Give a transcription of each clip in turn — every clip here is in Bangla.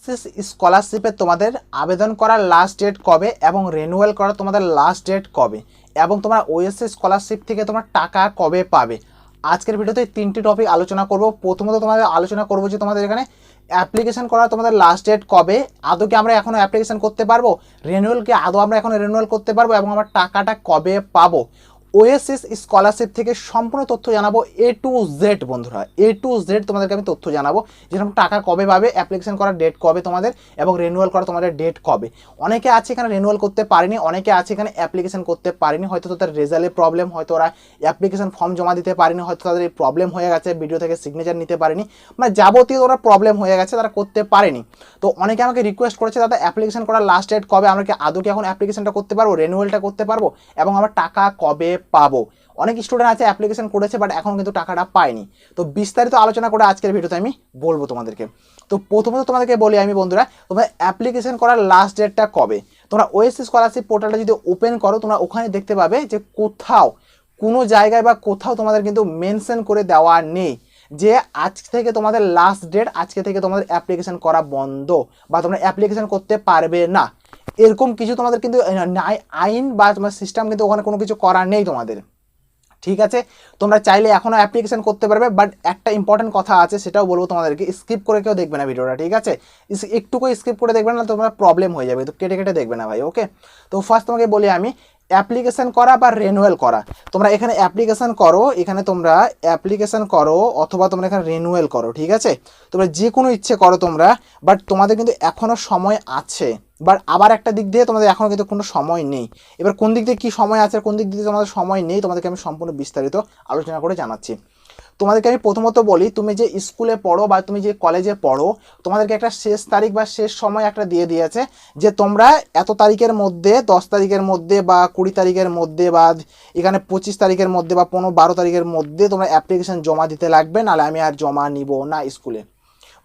ওএসএস স্কলারশিপে তোমাদের আবেদন করার লাস্ট ডেট কবে এবং রিনিউয়াল করার তোমাদের লাস্ট ডেট কবে এবং তোমরা ওএসএস স্কলারশিপ থেকে তোমার টাকা কবে পাবে, আজকের ভিডিওতে তিনটি টপিক আলোচনা করব। প্রথমত তোমাদের আলোচনা করব যে তোমাদের এখানে অ্যাপ্লিকেশন করার তোমাদের লাস্ট ডেট কবে, আদৌ কি আমরা এখনও অ্যাপ্লিকেশন করতে পারবো, রিনিউয়াল কি আদৌ আমরা এখন রিনিউয়াল করতে পারবো এবং আমরা টাকাটা কবে পাবো। ওএসএস স্কলারশিপ থেকে সম্পূর্ণ তথ্য জানাবো, এ টু জেড বন্ধুরা, এ টু জেড তোমাদেরকে আমি তথ্য জানাবো, যেরকম টাকা কবে পাবে, অ্যাপ্লিকেশন করার ডেট কবে তোমাদের এবং রিনিউয়াল করার তোমাদের ডেট কবে। অনেকে আছে এখানে রিনিউয়াল করতে পারেনি, অনেকে আছে এখানে অ্যাপ্লিকেশন করতে পারেনি, হয়তো তাদের রেজাল্টের প্রবলেম, হয়তো ওরা অ্যাপ্লিকেশন ফর্ম জমা দিতে পারেনি, হয়তো তাদের এই প্রবলেম হয়ে গেছে, ভিডিও থেকে সিগনেচার নিতে পারেনি, মানে যাবতীয় ওরা প্রবলেম হয়ে গেছে, তারা করতে পারেনি। তো অনেকে আমাকে রিকোয়েস্ট করেছে দাদা অ্যাপ্লিকেশন করার লাস্ট ডেট কবে, আমরা কি আদৌ কি এখন অ্যাপ্লিকেশনটা করতে পারবো, রিনিউয়ালটা করতে পারবো এবং আমরা টাকা কবে পাবো। অনেক স্টুডেন্ট আছে অ্যাপ্লিকেশন করেছে বাট এখন কিন্তু টাকাটা পায়নি। তো বিস্তারিত আলোচনা করে আজকের ভিডিওতে আমি বলবো তোমাদেরকে। তো প্রথমত তোমাদেরকে বলি আমি বন্ধুরা, তোমরা অ্যাপ্লিকেশন করার লাস্ট ডেটটা কবে। তোমরা ওএসএস স্কলারশিপ পোর্টালটা যদি ওপেন করো, তোমরা ওখানে দেখতে পাবে যে কোথাও কোনো জায়গায় বা কোথাও তোমাদের কিন্তু মেনশন করে দেওয়া নেই যে আজ থেকে তোমাদের লাস্ট ডেট, আজকে থেকে তোমাদের অ্যাপ্লিকেশন করা বন্ধ বা তোমরা অ্যাপ্লিকেশন করতে পারবে না, এরকম কিছু তোমাদের কিন্তু আইন বা তোমার সিস্টেম কিন্তু ওখানে কোনো কিছু করা নেই তোমাদের। ঠিক আছে, তোমরা চাইলে এখনও অ্যাপ্লিকেশন করতে পারবে, বাট একটা ইম্পর্টেন্ট কথা আছে সেটাও বলবো তোমাদেরকে, স্কিপ করে কেউ দেখবে না ভিডিওটা, ঠিক আছে, একটুকু স্কিপ করে দেখবে না, তোমরা প্রবলেম হয়ে যাবে, তো কেটে কেটে দেখবে না ভাই, ওকে। তো ফার্স্ট তোমাকে বলি আমি অ্যাপ্লিকেশন করা বা রিনিউয়াল করা। তোমরা এখানে অ্যাপ্লিকেশন করো, এখানে তোমরা অ্যাপ্লিকেশন করো অথবা তোমরা এখানে রিনিউয়াল করো, ঠিক আছে, তোমরা যে কোনো ইচ্ছে করো তোমরা, বাট তোমাদের কিন্তু এখনও সময় আছে। বাট আবার একটা দিক দিয়ে তোমাদের এখনও কিন্তু কোনো সময় নেই। এবার কোন দিক দিয়ে কী সময় আছে, কোন দিক দিয়ে তোমাদের সময় নেই, তোমাদেরকে আমি সম্পূর্ণ বিস্তারিত আলোচনা করে জানাচ্ছি। তোমাদেরকে আমি প্রথমত বলি, তুমি যে স্কুলে পড়ো বা তুমি যে কলেজে পড়ো, তোমাদেরকে একটা শেষ তারিখ বা শেষ সময় একটা দিয়ে দিয়েছে যে তোমরা এত তারিখের মধ্যে, 10 তারিখের মধ্যে বা 20 তারিখের মধ্যে বা এখানে 25 তারিখের মধ্যে বা 15-12 তারিখের মধ্যে তোমরা অ্যাপ্লিকেশন জমা দিতে লাগবে, নাহলে আমি আর জমা নিব না। স্কুলে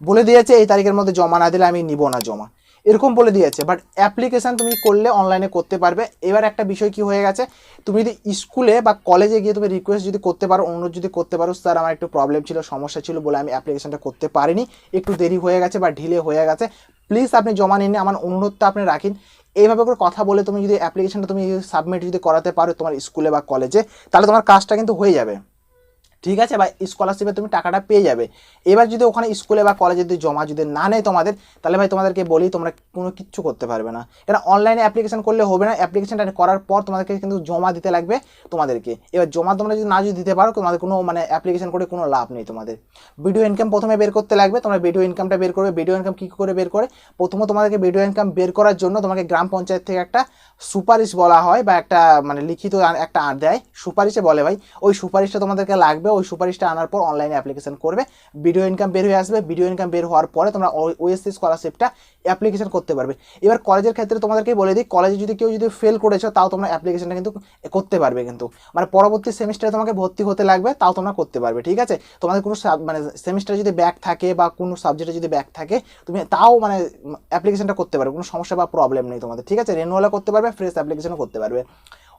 বলে দিয়েছে এই তারিখের মধ্যে জমা না দিলে আমি নিব না জমা, এরকম বলে দিয়েছে। বাট অ্যাপ্লিকেশান তুমি করলে অনলাইনে করতে পারবে। এবার একটা বিষয় কি হয়ে গেছে, তুমি যদি স্কুলে বা কলেজে গিয়ে তুমি রিকোয়েস্ট যদি করতে পারো, অনুরোধ যদি করতে পারো, স্যার আমার একটু প্রবলেম ছিল, সমস্যা ছিল বলে আমি অ্যাপ্লিকেশানটা করতে পারিনি, একটু দেরি হয়ে গেছে বা ঢিলে হয়ে গেছে, প্লিজ আপনি জমা নিন, আমার অনুরোধটা আপনি রাখেন, এইভাবে করে কথা বলে তুমি যদি অ্যাপ্লিকেশানটা তুমি সাবমিট যদি করাতে পারো তোমার স্কুলে বা কলেজে, তাহলে তোমার কাজটা কিন্তু হয়ে যাবে, ঠিক আছে, বা স্কলারশিপে তুমি টাকাটা পেয়ে যাবে। এবার যদি ওখানে স্কুলে বা কলেজে যদি জমা যদি না নেয় তোমাদের, তাহলে ভাই তোমাদেরকে বলি তোমরা কোনো কিচ্ছু করতে পারবে না। এটা অনলাইনে অ্যাপ্লিকেশন করলে হবে না, অ্যাপ্লিকেশনটা করার পর তোমাদেরকে কিন্তু জমা দিতে লাগবে তোমাদেরকে। এবার জমা তোমরা যদি না যদি দিতে পারো, তোমাদের কোনো মানে অ্যাপ্লিকেশন করে কোনো লাভ নেই। তোমাদের ভিডিও ইনকাম প্রথমে বের করতে লাগবে, তোমরা ভিডিও ইনকামটা বের করবে। ভিডিও ইনকাম কী করে বের করে, প্রথমে তোমাদেরকে ভিডিও ইনকাম বের করার জন্য তোমাকে গ্রাম পঞ্চায়েত থেকে একটা সুপারিশ বলা হয় বা একটা মানে লিখিত একটা দেয়, সুপারিশে বলে ভাই, ওই সুপারিশটা তোমাদেরকে লাগবে। ওই সুপারিশটা আনার পর অনলাইনে অ্যাপ্লিকেশন করবে, ভিডিও ইনকাম বের হয়ে আসবে। ভিডিও ইনকাম বের হওয়ার পরে তোমরা ওএসসি স্কলারশিপটা অ্যাপ্লিকেশন করতে পারবে। এবার কলেজের ক্ষেত্রে তোমাদেরকে বলে দিই, কলেজে যদি কেউ যদি ফেল করেছো তাও তোমরা অ্যাপ্লিকেশনটা কিন্তু করতে পারবে, কিন্তু মানে পরবর্তী সেমিস্টারে তোমাকে ভর্তি হতে লাগবে, তাও তোমরা করতে পারবে, ঠিক আছে। তোমাদের কোনো মানে সেমিস্টারে যদি ব্যাক থাকে বা কোনো সাবজেক্টে যদি ব্যাক থাকে, তুমি তাও মানে অ্যাপ্লিকেশনটা করতে পারবে, কোনো সমস্যা বা প্রবলেম নেই তোমাদের, ঠিক আছে। রিনিউয়ালও করতে পারবে, ফ্রেশ অ্যাপ্লিকেশনও করতে পারবে।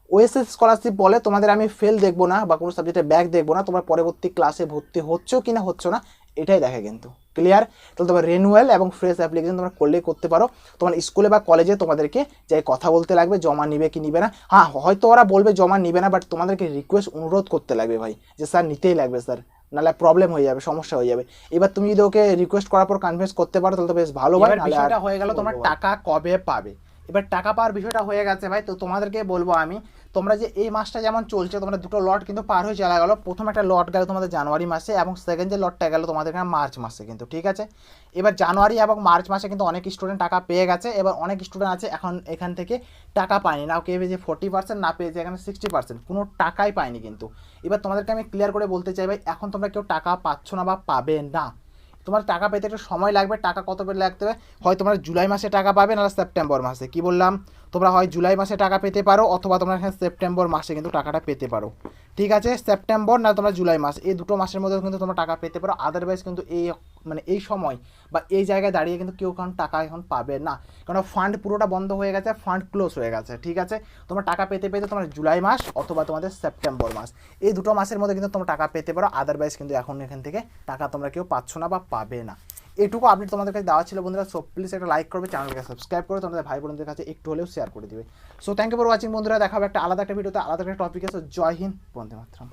ওএসএস স্কলারশিপ বলে তোমাদের আমি ফেল দেখবো না বা কোনো সাবজেক্টে ব্যাক দেখবো না, তোমরা পরবর্তী ক্লাসে ভর্তি হচ্ছ কি না হচ্ছ না এটাই দেখে কিন্তু, ক্লিয়ার। তাহলে তোমার রিনিউয়াল এবং ফ্রেশ অ্যাপ্লিকেশন তোমরা করলেই করতে পারো। তোমার স্কুলে বা কলেজে তোমাদেরকে যাই কথা বলতে লাগবে জমা নিবে কি নিবে না, হ্যাঁ হয়তো ওরা বলবে জমা নিবে না, বাট তোমাদেরকে রিকোয়েস্ট অনুরোধ করতে লাগবে ভাই যে স্যার নিতেই লাগবে স্যার, নাহলে প্রবলেম হয়ে যাবে, সমস্যা হয়ে যাবে। এবার তুমি যদি ওকে রিকোয়েস্ট করার পর কনভিন্স করতে পারো তাহলে তো বেশ ভালো হয়। বিষয়টা হয়ে গেল তোমার টাকা কবে পাবে। এবার টাকা পাওয়ার বিষয়টা হয়ে গেছে ভাই, তো তোমাদেরকে বলবো আমি, তোমরা যে এই মাসটা যেমন চলছে তোমরা দুটো লট কিন্তু পার হয়ে চলে গেলো। প্রথম একটা লট গেল তোমাদের জানুয়ারি মাসে এবং সেকেন্ড যে লটটা গেল তোমাদের এখানে মার্চ মাসে কিন্তু, ঠিক আছে। এবার জানুয়ারি এবং মার্চ মাসে কিন্তু অনেক স্টুডেন্ট টাকা পেয়ে গেছে, এবার অনেক স্টুডেন্ট আছে এখন এখান থেকে টাকা পায়নি, না কেউ পেয়েছে 40%, না পেয়েছে এখানে 60%, কোনো টাকাই পায়নি কিন্তু। এবার তোমাদেরকে আমি ক্লিয়ার করে বলতে চাই ভাই, এখন তোমরা কেউ টাকা পাচ্ছ না বা পাবে না, তোমার টাকা পেতে একটু সময় লাগবে। টাকা কত পেতে লাগতে হবে, হয় তোমরা জুলাই মাসে টাকা পাবে, নাহলে সেপ্টেম্বর মাসে, কি বললাম, তোমরা হয় জুলাই মাসে টাকা পেতে পারো অথবা তোমরা এখানে সেপ্টেম্বর মাসে কিন্তু টাকাটা পেতে পারো, ঠিক আছে। সেপ্টেম্বর না তোমরা জুলাই মাস, এই দুটো মাসের মধ্যে কিন্তু তোমরা টাকা পেতে পারো। আদারওয়াইজ কিন্তু এই মানে এই সময় বা এই জায়গায় দাঁড়িয়ে কিন্তু কেউ কারণ টাকা এখন পাবে না, কারণ ফান্ড পুরোটা বন্ধ হয়ে গেছে, ফান্ড ক্লোজ হয়ে গেছে, ঠিক আছে। তোমরা টাকা পেতে পেতে তোমার জুলাই মাস অথবা তোমাদের সেপ্টেম্বর মাস, এই দুটো মাসের মধ্যে কিন্তু তোমরা টাকা পেতে পারো। আদারওয়াইজ কিন্তু এখন এখান থেকে টাকা তোমরা কেউ পাচ্ছ না বা পাবে না। এটুকু আপডেট তোমাদের কাছে দেওয়া ছিল বন্ধুরা। সো প্লিজ একটা লাইক করবে, চ্যানেলকে সাবস্ক্রাইব করে তোমাদের ভাই বোনদের কাছে একটু হলেও শেয়ার করে দিবে। So thank you for watching বন্ধুরা, দেখা হবে একটা আলাদা একটা ভিডিওতে, আলাদা একটা টপিক আছে। জয় হিন্দ, বন্দে মাতরম।